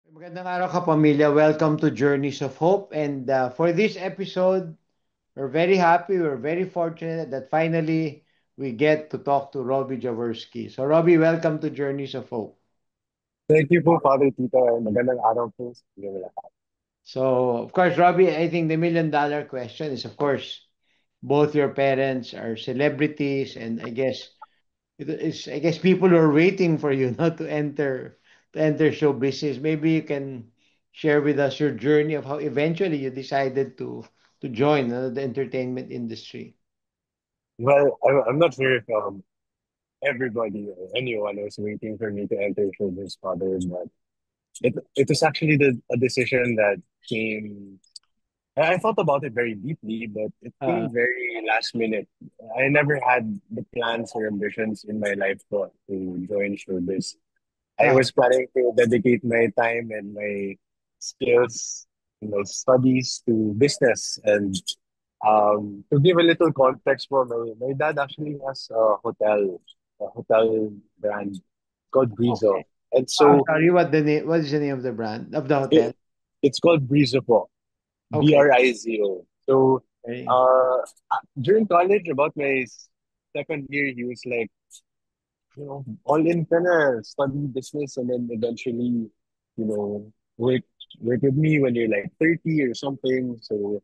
Magandang araw kapamilya. Welcome to Journeys of Hope. And for this episode, we're very happy. We're very fortunate that finally we get to talk to Robbie Jaworski. So, Robbie, welcome to Journeys of Hope. Thank you po, Father Tito. Magandang araw po sa inyo lahat. So, of course, Robbie, I think the million dollar question is, of course, both your parents are celebrities, and I guess people are waiting for you not to enter show business. Maybe you can share with us your journey of how eventually you decided to join the entertainment industry. Well, I'm not sure if everybody or anyone was waiting for me to enter Children's Father, but it was actually a decision that came. I thought about it very deeply, but it Uh, came very last minute. I never had the plans or ambitions in my life to join showbiz. I uh, was planning to dedicate my time and my skills, my studies to business. And to give a little context for my dad actually has a hotel brand called okay. Brizo. And I'm so sorry, what is the name of the brand of the hotel? it, it's called Brizo po, Okay. Brizo. So Okay. uh, during college, about my second year, he was like, all in ka na, study business and then eventually, you know, work work with me when you're like 30 or something. So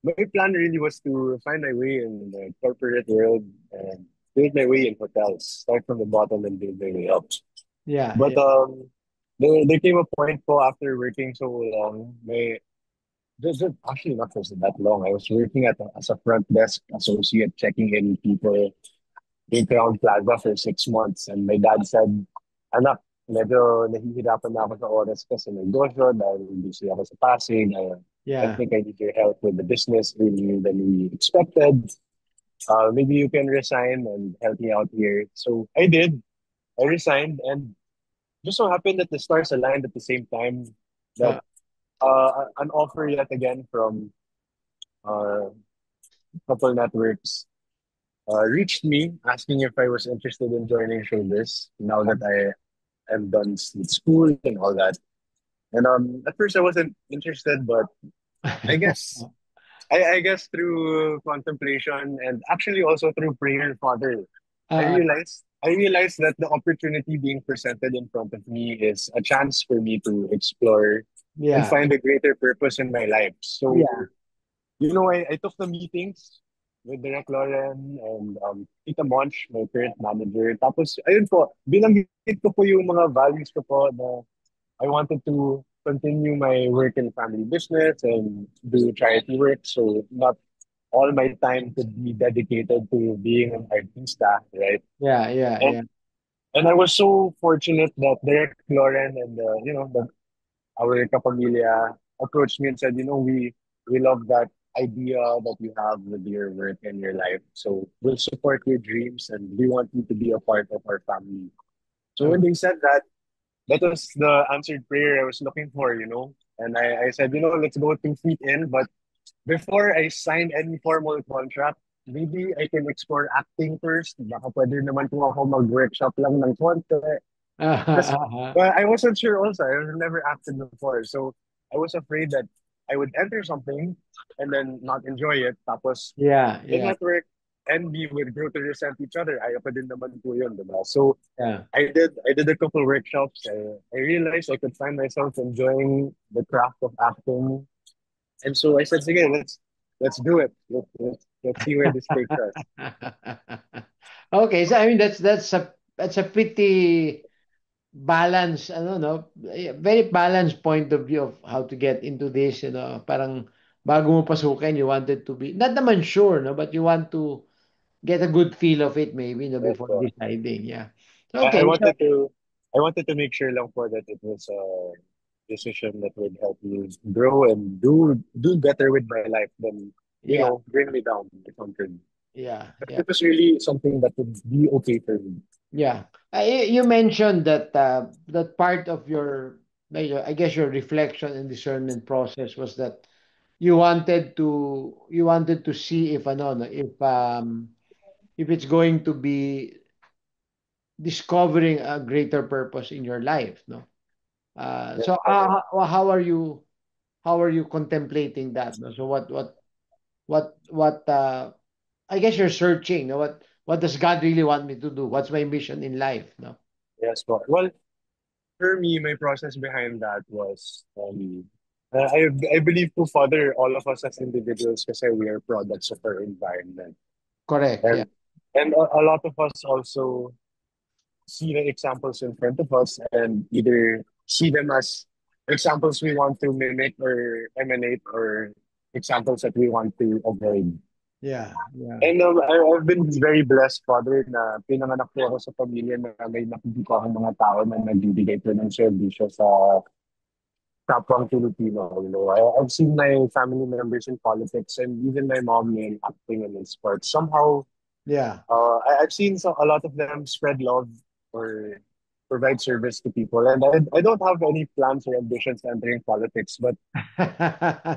my plan really was to find my way in the corporate world and build my way in hotels, start from the bottom and build my way up. Yeah, But yeah. there came a point po after working so long, actually not for that long. I was working as a front desk associate, checking in people in Crown Plaza for 6 months. And my dad said, anak, medyo nahihirapan na ako sa oras ko sa negosyo dahil busy ako sa Pasig. I Yeah. think I need your help with the business earlier than we expected. Maybe you can resign and help me out here. So I did. I resigned and just so happened that the stars aligned at the same time that Uh, an offer yet again from uh, couple networks reached me asking if I was interested in joining showbiz now that I am done with school and all that. And at first I wasn't interested, but I guess I guess through contemplation and actually also through prayer, Father, uh, I realized that the opportunity being presented in front of me is a chance for me to explore and yeah. find a greater purpose in my life. So Yeah. I took the meetings with Direk Lauren and Tita Monch, my current manager. Tapos, ayun po, binanggit ko po yung mga values ko po na I wanted to continue my work in family business and do charity work. So not all my time could be dedicated to being an artista, right? Yeah. Yeah. And Yeah. and I was so fortunate that Derek Lauren and our kapamilya approached me and said, we love that idea that you have with your work and your life. So we'll support your dreams and we want you to be a part of our family. So when Okay. they said that, that was the answered prayer I was looking for. And I said, let's go 2 feet in. But before I sign any formal contract, maybe I can explore acting first. Baka pwede naman po ako mag-workshop lang ng konti. Because well, I wasn't sure also. I've never acted before. So I was afraid that I would enter something and then not enjoy it. Tapos Yeah. the Yeah. network and we would grow to resent each other. Ayaw pa din naman po yun, diba? So Yeah. I did a couple workshops. I realized I could find myself enjoying the craft of acting. And so I said, sige, let's do it. Let's see where this takes us. Okay, so I mean that's a pretty balanced, I don't know, very balanced point of view of how to get into this, parang bago mo pasukin, you wanted to be not naman sure, no, but you want to get a good feel of it maybe, no, Yes, before po. deciding, yeah. I Okay, so wanted to I wanted to make sure lang po that it was a decision that would help me grow and do better with my life than yeah, bring me down if I'm could. yeah, yeah, It was really something that would be okay for me. yeah. You mentioned that that part of your, like, I guess your reflection and discernment process was that you wanted to see if ano no, if it's going to be discovering a greater purpose in your life, no? Yeah, So okay. how are you contemplating that? No? So what I guess you're searching. No? What does God really want me to do? What's my mission in life? No. Yes, but well, for me, my process behind that was I believe to father all of us as individuals kasi we are products of our environment. Correct. Yeah. And a lot of us also see the examples in front of us and either see them as examples we want to mimic or emanate or examples that we want to avoid. Yeah. Yeah. And I've been very blessed, Father, na pinanganak po ako sa pamilya na may nakikita akong mga tao na nagbibigay po ng serbisyo sa kapwang Filipino. I've seen my family members in politics and even my mom in acting and in sports. Somehow, Yeah. I've seen a lot of them spread love or provide service to people. And I don't have any plans or ambitions entering politics, but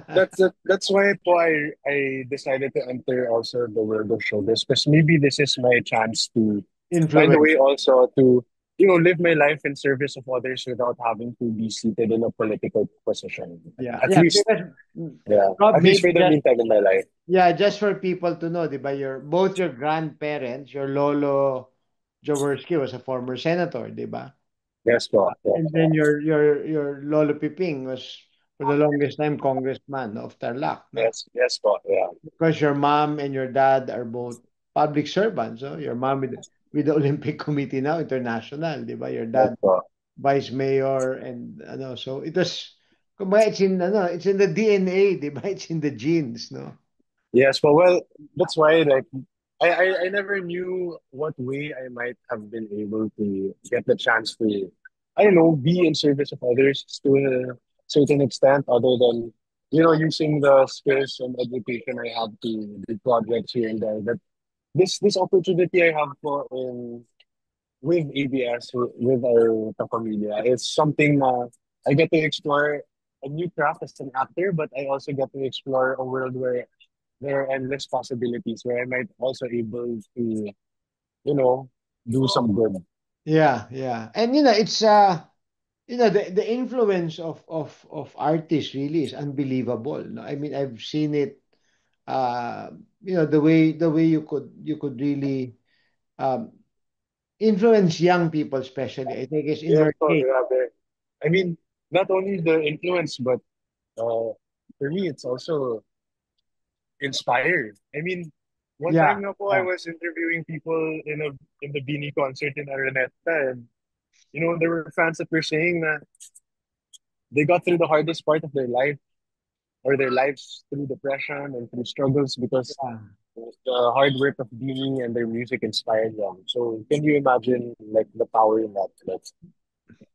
that's why po I decided to enter also the world of showbiz because maybe this is my chance to find a Influence. way also to live my life in service of others without having to be seated in a political position. Yeah. At Yeah. least, Because yeah, Rob, at least maybe for the just meantime in my life. yeah, just for people to know, di ba, both your grandparents, your Lolo Jaworski was a former senator, di ba? Yes, po. Yeah. And then your Lolo Piping was for the longest time congressman of Tarlac, no? Yes, yes, po. Yeah. Because your mom and your dad are both public servants, no? Your mom with the Olympic Committee now, international, di ba? Your Yes, dad po. vice mayor and ano, so it was kumbaga it's in the DNA, di ba? It's in the genes, no? Yes, but well, that's why like I never knew what way I might have been able to get the chance to I don't know be in service of others to a certain extent, other than using the skills and education I have to do projects here and there. But this opportunity I have for in with ABS with our Kapamilya, it's something I get to explore a new craft as an actor, but I also get to explore a world where there are endless possibilities where I might also able to, do some good. Yeah, yeah. And it's the influence of artists really is unbelievable. No? I mean, I've seen it the way you could really um influence young people, especially. I think it's in Yes, your so case. grabe. I mean, not only the influence, but for me, it's also inspired. I mean, one Yeah, time nga po, I yeah, was interviewing people in the Beanie concert in Araneta, and there were fans that were saying that they got through the hardest part of their life or their lives through depression and through struggles because yeah. the hard work of Beanie and their music inspired them. So can you imagine like the power in that? Like,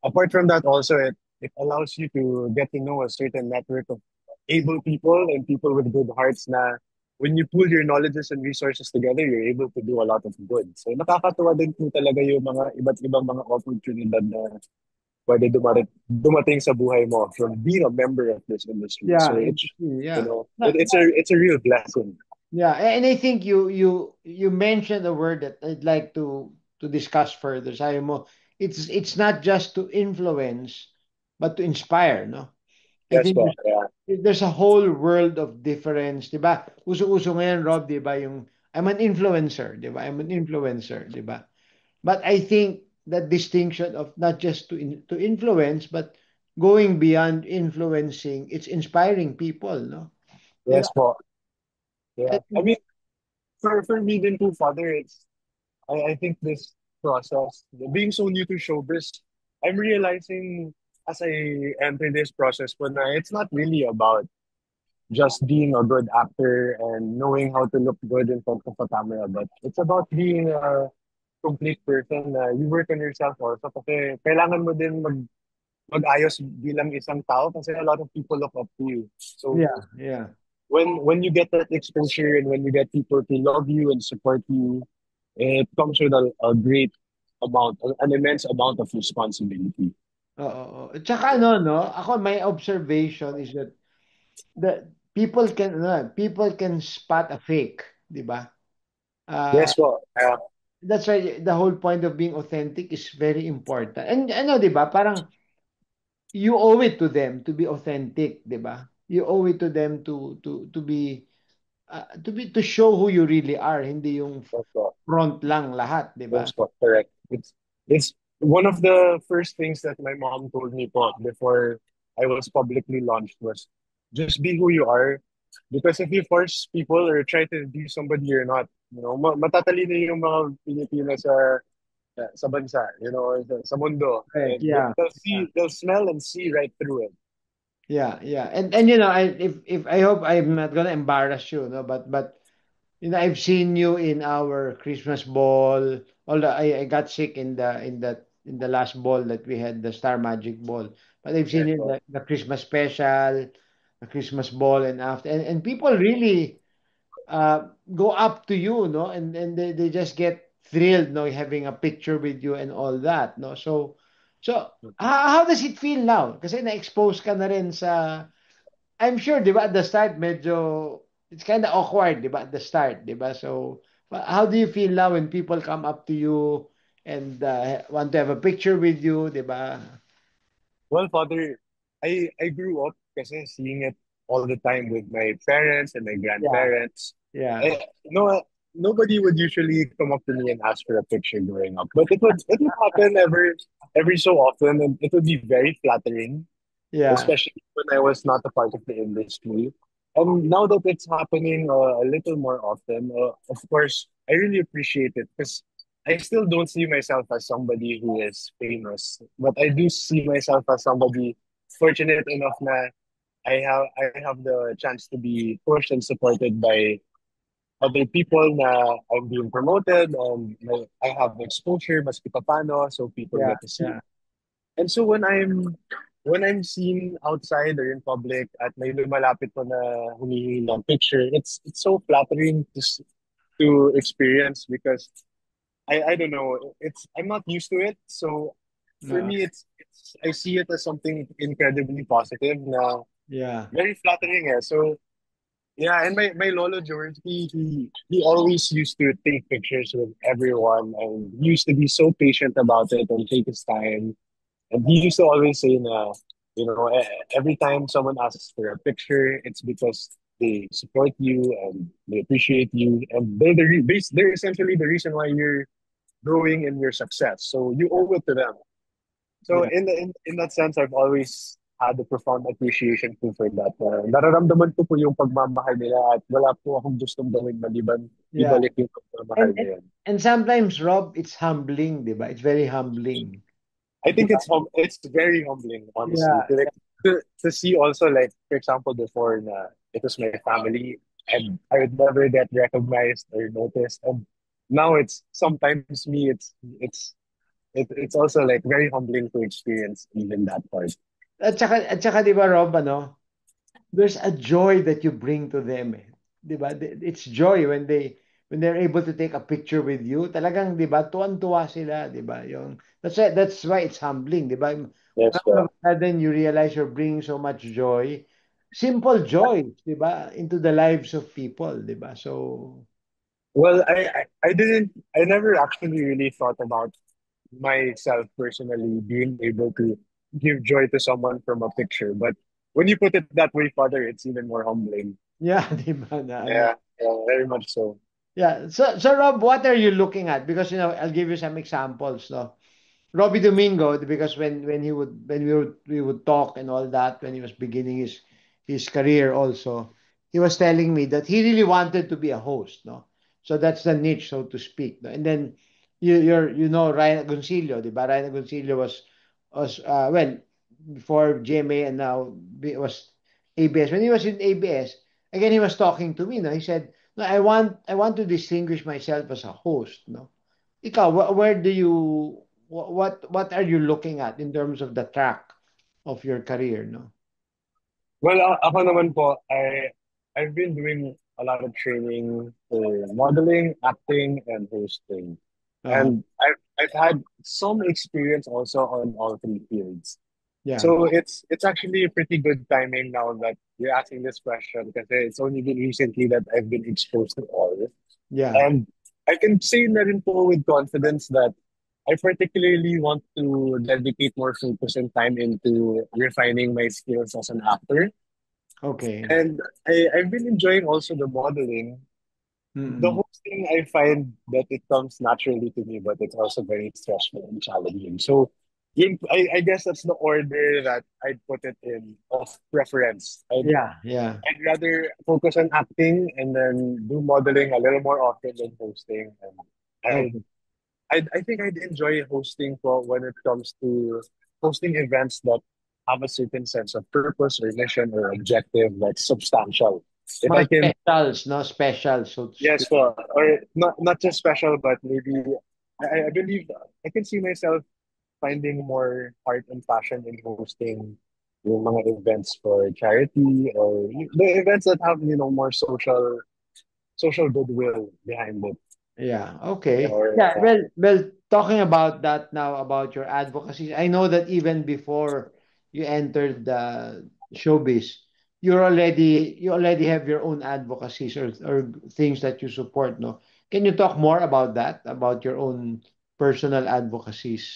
apart from that, also it allows you to get to know a certain network of able people and people with good hearts. Na when you pool your knowledges and resources together, you're able to do a lot of good. So nakakatuwa din po talaga yung mga iba't ibang mga oportunidad na pwede dumating sa buhay mo from being a member of this industry. So Yeah, it's yeah. it's a real blessing. Yeah, and I think you mentioned a word that I'd like to discuss further. Sabi mo, it's not just to influence, but to inspire, no? I Yes think po. Yeah. there's a whole world of difference, 'di ba? Uso-uso ngayon, Rob, 'di ba, yung I'm an influencer, 'di ba? I'm an influencer, 'di ba? But I think that distinction of not just to influence, but going beyond influencing, it's inspiring people, no? 'Di ba? Yes po. Yeah. I And- mean, for me then too, Father, I think this process, being so new to showbiz, I'm realizing as I enter this process, but it's not really about just being a good actor and knowing how to look good in front of a camera, but it's about being a complete person. You work on yourself also kasi kailangan mo din mag-ayos bilang isang tao kasi a lot of people look up to you. So yeah, yeah. when you get that exposure and when you get people to love you and support you, it comes with a great amount, an immense amount of responsibility. Oo, oo. At saka ano, no, ako my observation is that the people can spot a fake, 'di ba? Yes, po. That's why the whole point of being authentic is very important. And ano, 'di ba? Parang you owe it to them to be authentic, 'di ba? You owe it to them to show who you really are, hindi yung Yes, po. front lang lahat, 'di ba? Yes, po. Correct. It's one of the first things that my mom told me po before I was publicly launched was just be who you are. Because if you force people or try to be somebody you're not, matatalino yung mga Pilipino sa bansa, sa mundo. Correct. And Yeah. Yeah. they'll smell and see right through it. Yeah, yeah. And if I hope I'm not gonna embarrass you, no, but I've seen you in our Christmas ball. Although I got sick in the last ball that we had, the Star Magic ball. But I've seen Yes, you in po. the Christmas special, the Christmas ball, and after, and people really go up to you, no, and they just get thrilled, no, having a picture with you and all that, no. So how does it feel now? Kasi na-expose ka na rin sa, I'm sure, di ba, at the start, medyo, it's kind of awkward, di ba, at the start, di ba? So, how do you feel now when people come up to you and want to have a picture with you, di ba? Well, Father, I grew up kasi seeing it all the time with my parents and my Yeah, grandparents. yeah, Eh, nobody would usually come up to me and ask for a picture growing up, but it would happen every so often, and it would be very flattering, yeah, especially when I was not a part of the industry. And now that it's happening a little more often, of course, I really appreciate it because I still don't see myself as somebody who is famous, but I do see myself as somebody fortunate enough na I have the chance to be pushed and supported by other people na I'm being promoted and I have exposure maski papano so people yeah, get to see. yeah, And so when I'm seen outside or in public at may lumalapit po na humihingi ng picture, it's so flattering to experience because I don't know, it's I'm not used to it. So for no, me it's I see it as something incredibly positive na yeah, very flattering eh. So yeah, and my Lolo George, he always used to take pictures with everyone and he used to be so patient about it and take his time. And he used to always say na, every time someone asks for a picture, it's because they support you and they appreciate you, and they're essentially the reason why you're growing in your success. So you owe it to them. So yeah, in that sense, I've always had a profound appreciation po for that. Nararamdaman ko po yung pagmamahal nila at wala po akong gustong gawin maliban yeah. ibalik yung pagmamahal And, na and yun. and sometimes, Rob, it's humbling, di ba? It's very humbling. I Di think ba? it's very humbling, honestly. Yeah, Like to see also like for example before na it was my family and I would never get recognized or noticed. And now it's sometimes me it's also like very humbling to experience even that part. at saka, di ba, Rob, ano, there's a joy that you bring to them, eh. 'Di ba? It's joy when they're able to take a picture with you. Talagang 'di ba? Tuwan-tuwa sila, 'di ba? Yung that's why it's humbling, 'di ba? Yes, All of po. a sudden you realize you're bringing so much joy, simple joy, 'di ba? Into the lives of people, 'di ba? So Well, I never actually really thought about myself personally being able to give joy to someone from a picture. But when you put it that way, Father, it's even more humbling. yeah, 'di ba na ano. Yeah, yeah, very much so. Yeah. So Rob, what are you looking at? Because I'll give you some examples, no? Robbie Domingo, because when we would talk and all that when he was beginning his career also, he was telling me that he really wanted to be a host, no? So that's the niche, so to speak. No? And then Ryan Agoncillo, di ba? Ryan Agoncillo was well before GMA and now was ABS. When he was in ABS, again he was talking to me, no? He said, "No, I want to distinguish myself as a host, no?" Ikaw, where do you what are you looking at in terms of the track of your career, no? Well, ako naman po, I've been doing a lot of training for modeling, acting, and hosting. Uh-huh. And I've had some experience also on all three fields. Yeah. So it's actually a pretty good timing now that you're asking this question because it's only been recently that I've been exposed to all. Yeah. And I can say na rin po with confidence that I particularly want to dedicate more focus and time into refining my skills as an actor. Okay. And I've been enjoying also the modeling. The Mm-mm. hosting, I find that it comes naturally to me, but it's also very stressful and challenging. So I guess that's the order that I'd put it in of preference. Yeah, yeah. I'd rather focus on acting and then do modeling a little more often than hosting. And Okay. I think I'd enjoy hosting for when it comes to hosting events that have a certain sense of purpose or mission or objective that's substantial. If Mga I can, specials, no? Special, so to yes, speak. for or not just special, but maybe I believe I can see myself finding more heart and passion in hosting yung mga events for charity or the events that have more social goodwill behind it. Yeah, okay. Or Yeah, well, talking about that now, about your advocacy, I know that even before you entered the showbiz, you already have your own advocacies or things that you support, no? Can you talk more about that, about your own personal advocacies?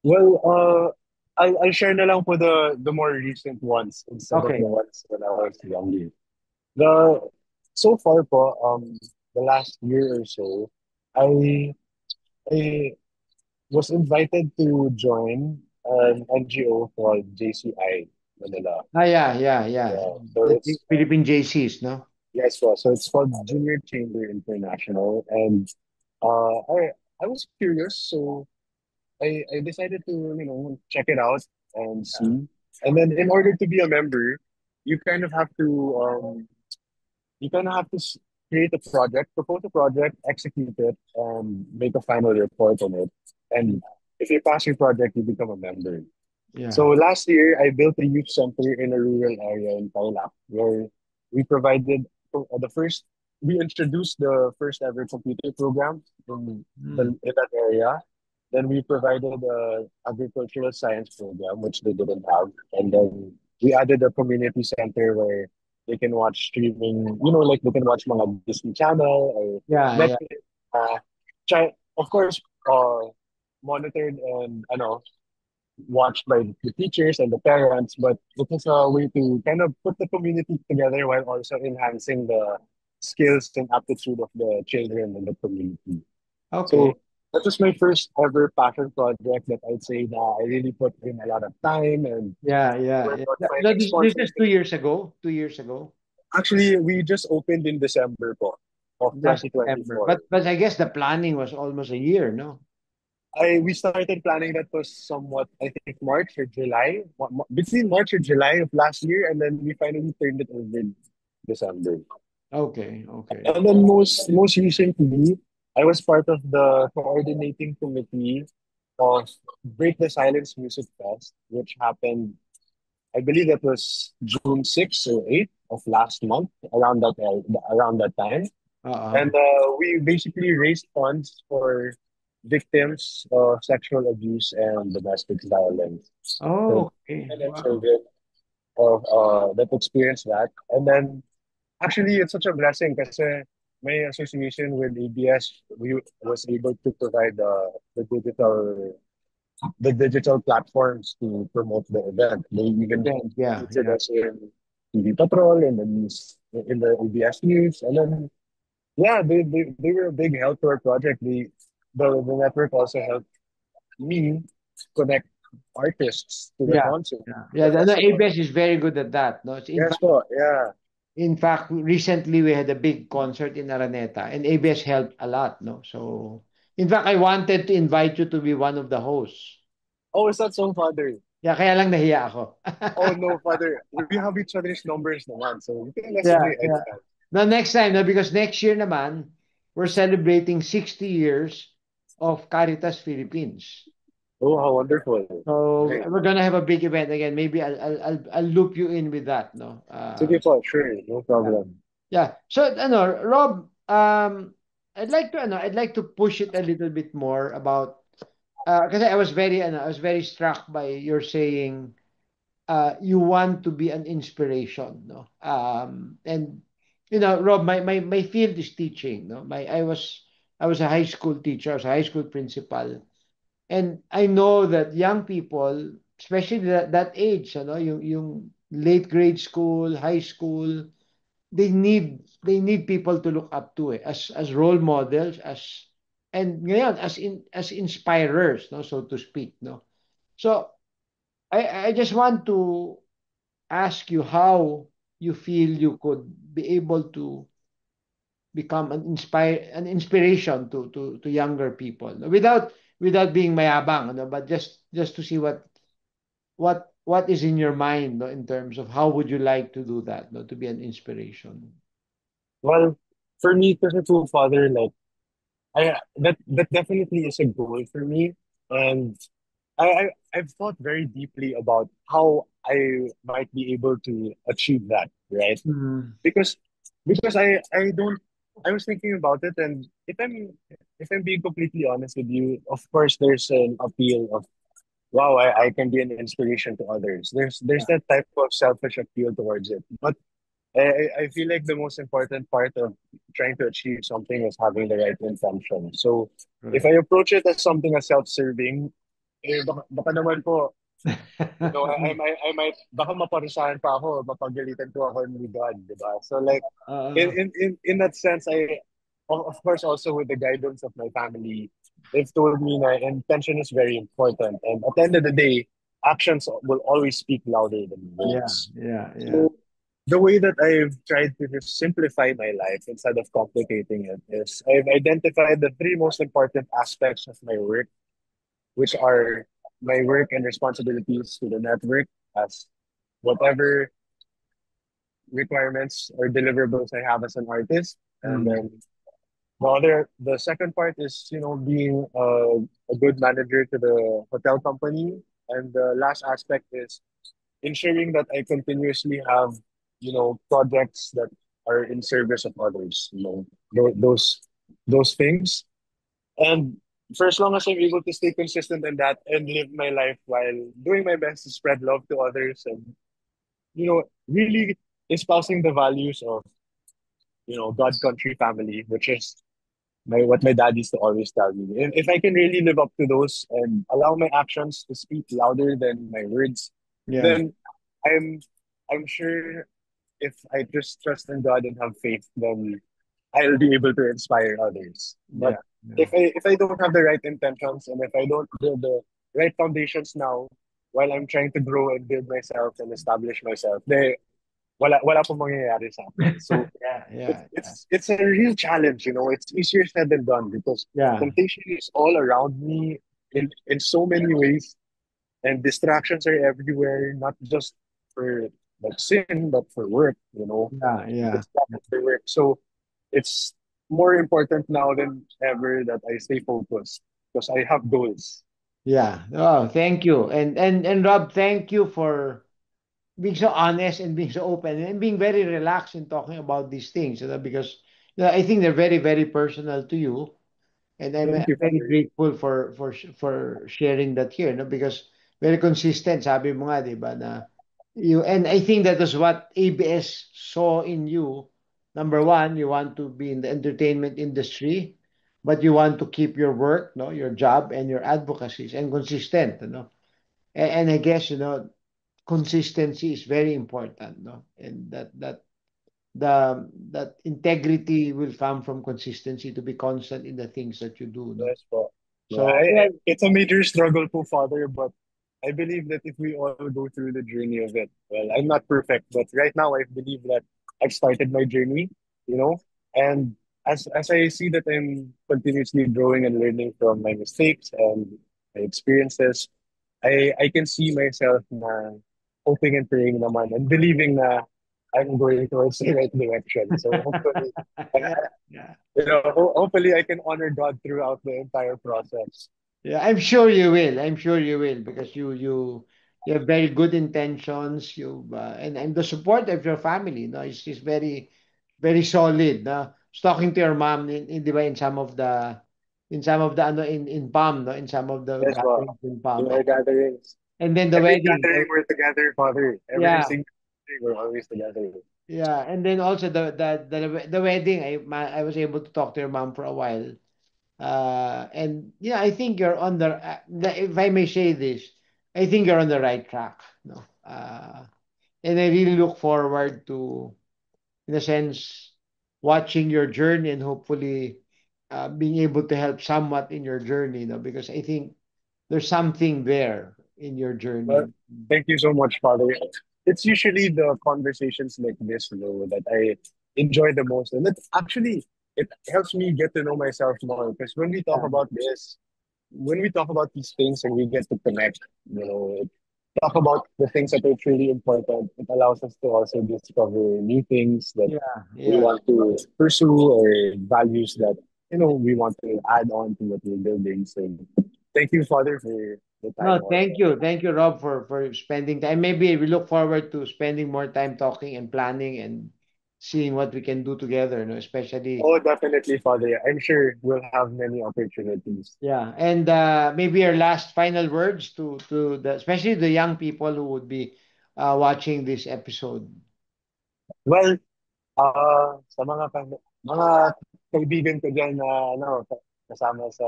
I'll share na lang po the more recent ones instead of the Okay. ones when I was younger. The so far po, the last year or so, I I was invited to join an NGO called JCI Manila. Ah, yeah, yeah, yeah. Yeah, so The it's Philippine JCs, no? yes, well, so it's called Junior Chamber International, and I was curious, so I decided to check it out and see. And then in order to be a member, you kind of have to you kind of have to create a project, propose a project, execute it, and make a final report on it. And if you pass your project, you become a member. Yeah. So last year, I built a youth center in a rural area in Tarlac where we provided the first, we introduced the first ever computer program Mm. in that area. Then we provided a agricultural science program, which they didn't have. And then we added a community center where they can watch streaming, like they can watch mga Disney Channel or Yeah, yeah. Netflix. Of course, monitored and watched by the teachers and the parents, but it was a way to kind of put the community together while also enhancing the skills and aptitude of the children in the community. Okay. So that was my first ever passion project that I'd say that I really put in a lot of time and Yeah, yeah, work yeah. on No, finding this sponsors. is 2 years ago. 2 years ago. Actually, we just opened in December po of Last September. 2024. But I guess the planning was almost a year, no? We started planning that was somewhat, I think, March or July, between March or July of last year, and then we finally turned it over in December. Okay, okay. And then most recently, I was part of the coordinating committee of Break the Silence Music Fest, which happened, I believe that was June 6th or 8th of last month, around that time. Uh-uh. And we basically raised funds for victims of sexual abuse and domestic violence. So Oh, okay. women and Wow. children of that experience that. And then actually it's such a blessing because my association with ABS, we was able to provide the digital platforms to promote the event. They even Event, yeah, featured yeah. us in TV Patrol and the news in the ABS news. And then yeah, they were a big help to our project. The network also helped me connect artists to the Yeah. concert, Yeah. to Yeah. the No, festival. ABS is very good at that. No, it's Yes po, yeah. in fact, recently we had a big concert in Araneta and ABS helped a lot, no? So in fact, I wanted to invite you to be one of the hosts. Oh, is that so, Father? Yeah, kaya lang nahiya ako. Oh no, Father. We have each other's numbers naman, so you can message Yeah, me yeah. anytime. Now next time, no, because next year naman, we're celebrating 60 years of Caritas Philippines. Oh, how wonderful. So Great. we're gonna have a big event again. Maybe I'll loop you in with that, no? Sige po, sure, no Yeah. problem. Yeah. So Rob, I'd like to push it a little bit more about because I was very struck by your saying you want to be an inspiration, no? And Rob, my field is teaching, no? I was a high school teacher, I was a high school principal. And I know that young people, especially that age, yung late grade school, high school, they need people to look up to, as role models, and ngayon as inspirers, no, so to speak, no. So I just want to ask you how you feel you could be able to become an inspiration to younger people, no? Without being mayabang, no? But just to see what is in your mind, no, in terms of how would you like to do that, no, to be an inspiration. Well, for me, as a true father, like that definitely is a goal for me, and I've thought very deeply about how I might be able to achieve that, right? Mm. Because I don't I was thinking about it, and if I'm being completely honest with you, of course there's an appeal of wow, I can be an inspiration to others. There's that type of selfish appeal towards it. But I feel like the most important part of trying to achieve something is having the right intention. So if Right. I approach it as something as self-serving, baka naman po, baka maparusahan pa ako, mapagalitan ko ako ni God, di ba? So like, Uh, in that sense, of course, also with the guidance of my family, they've told me that intention is very important. And at the end of the day, actions will always speak louder than yeah, words. yeah, yeah. So the way that I've tried to just simplify my life instead of complicating it is I've identified the three most important aspects of my work, which are my work and responsibilities to the network as whatever requirements or deliverables I have as an artist. And Mm. then the second part is, being a good manager to the hotel company. And the last aspect is ensuring that I continuously have, projects that are in service of others, those things. And for as long as I'm able to stay consistent in that and live my life while doing my best to spread love to others and, really espousing the values of, God, country, family, which is what my dad used to always tell me. If I can really live up to those and allow my actions to speak louder than my words, Yeah, then I'm I'm sure if I just trust in God and have faith, then I'll be able to inspire others. But yeah, yeah, if I don't have the right intentions and if I don't build the right foundations now, while I'm trying to grow and build myself and establish myself, wala pong mangyayari sa akin. So yeah, it's yeah, yeah, it's it's a real challenge, It's easier said than done because yeah, temptation is all around me in so many ways, and distractions are everywhere, not just for like sin, but for work, yeah, yeah. distractions for work. So it's more important now than ever that I stay focused because I have goals. Yeah. Oh, thank you. And Rob, thank you for being so honest and being so open and being very relaxed in talking about these things, because I think they're very, very personal to you. And I'm Thank you, very Father. grateful for sharing that here, no? Because very consistent, sabi mo nga, di ba, na and I think that is what ABS saw in you. Number one, you want to be in the entertainment industry, but you want to keep your work, no, your job and your advocacies and consistent, and I guess, consistency is very important, no, and that integrity will come from consistency, to be constant in the things that you do, no. Yes, po. Yeah, So yeah, it's a major struggle po, Father, but I believe that if we all go through the journey of it, well, I'm not perfect, but right now I believe that I've started my journey, and as I see that I'm continuously growing and learning from my mistakes and my experiences, I can see myself na hoping and praying naman and believing na I'm going towards the right direction. So hopefully, yeah, yeah, hopefully I can honor God throughout the entire process. yeah. I'm sure you will. I'm sure you will, because you have very good intentions. And the support of your family, no, is very, very solid. No, I was talking to your mom in, di ba, in some of the in Palm, no, in some of the Yes, well, gatherings in Palm, in our gatherings, and then the every wedding. gathering we're together, Father. Every Yeah, single gathering we're always together. yeah, and then also the wedding. I was able to talk to your mom for a while, And yeah, I think you're on if I may say this, I think you're on the right track. No, and I really look forward to, in a sense, watching your journey and hopefully being able to help somewhat in your journey. Because I think there's something there in your Well, journey. thank you so much, Father. It's usually the conversations like this, that I enjoy the most. And it helps me get to know myself more. Because when we talk about these things and we get to connect, talk about the things that are truly important, it allows us to also discover new things that Yeah, we yeah. want to pursue or values that, we want to add on to what we're building. So thank you, Father, for the time No, thank also. you. Thank you, Rob, for spending time. Maybe we look forward to spending more time talking and planning and seeing what we can do together, especially, Oh, definitely, Father. I'm sure we'll have many opportunities. yeah. And maybe your last final words to especially the young people who would be watching this episode. Well, sa mga kaibigan ko dyan na kasama sa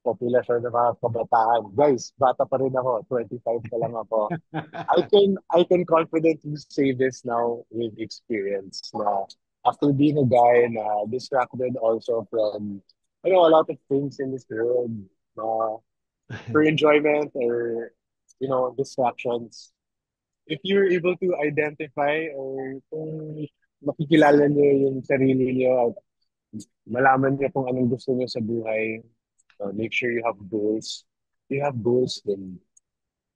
populasyon ng mga kabataan. Guys, bata pa rin ako. 25 pa lang ako. I can confidently say this now with experience na after being a guy na distracted also from a lot of things in this world for enjoyment or distractions. If you're able to identify or kung makikilala niyo yung sarili niyo at malaman niyo kung anong gusto niyo sa buhay, make sure you have goals. If you have goals, then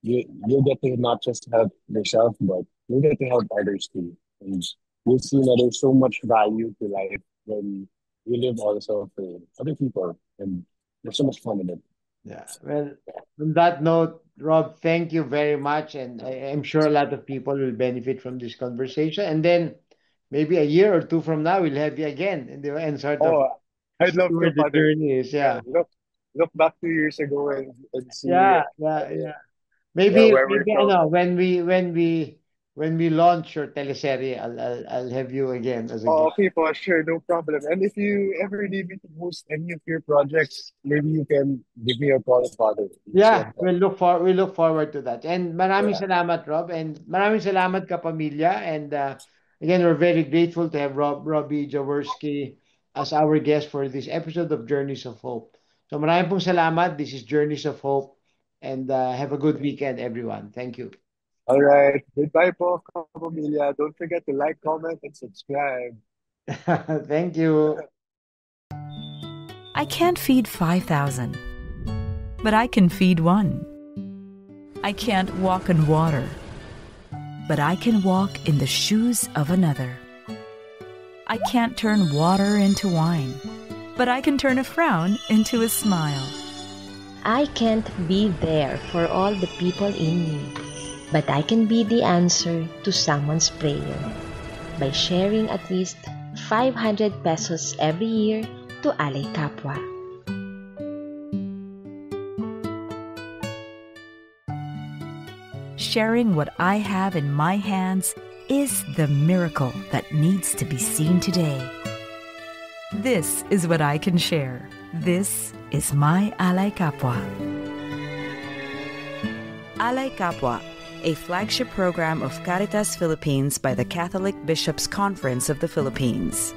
you get to not just help yourself, but you get to help others too. And you'll see that there's so much value to life when you live also for other people, and there's so much fun in it. Yeah. Well, on that note, Rob, thank you very much. And I'm sure a lot of people will benefit from this conversation. And then maybe a year or two from now, we'll have you again and sort of Oh, I'd see love where to, the Father. journey is. Yeah, Yeah. look back 2 years ago and see Yeah. Yeah. Yeah. where Maybe, where we're maybe, from. when we launch your teleserye, I'll have you again as a Oh, guest. okay, for sure, no problem. And if you ever need me to host any of your projects, maybe you can give me a call, Father. Just Yeah, like that. we look forward to that. And maraming Yeah. salamat, Rob. And maraming salamat, kapamilya. And again, we're very grateful to have Robbie Jaworski as our guest for this episode of Journeys of Hope. So maraming pong salamat. This is Journeys of Hope. And have a good weekend, everyone. Thank you. All right. Goodbye po, Kapamilya. Don't forget to like, comment, and subscribe. Thank you. I can't feed 5,000, but I can feed one. I can't walk on water, but I can walk in the shoes of another. I can't turn water into wine, but I can turn a frown into a smile. I can't be there for all the people in need, but I can be the answer to someone's prayer by sharing at least 500 pesos every year to Alay Kapwa. Sharing what I have in my hands is the miracle that needs to be seen today. This is what I can share. This is my Alay Kapwa. Alay Kapwa, a flagship program of Caritas Philippines by the Catholic Bishops' Conference of the Philippines.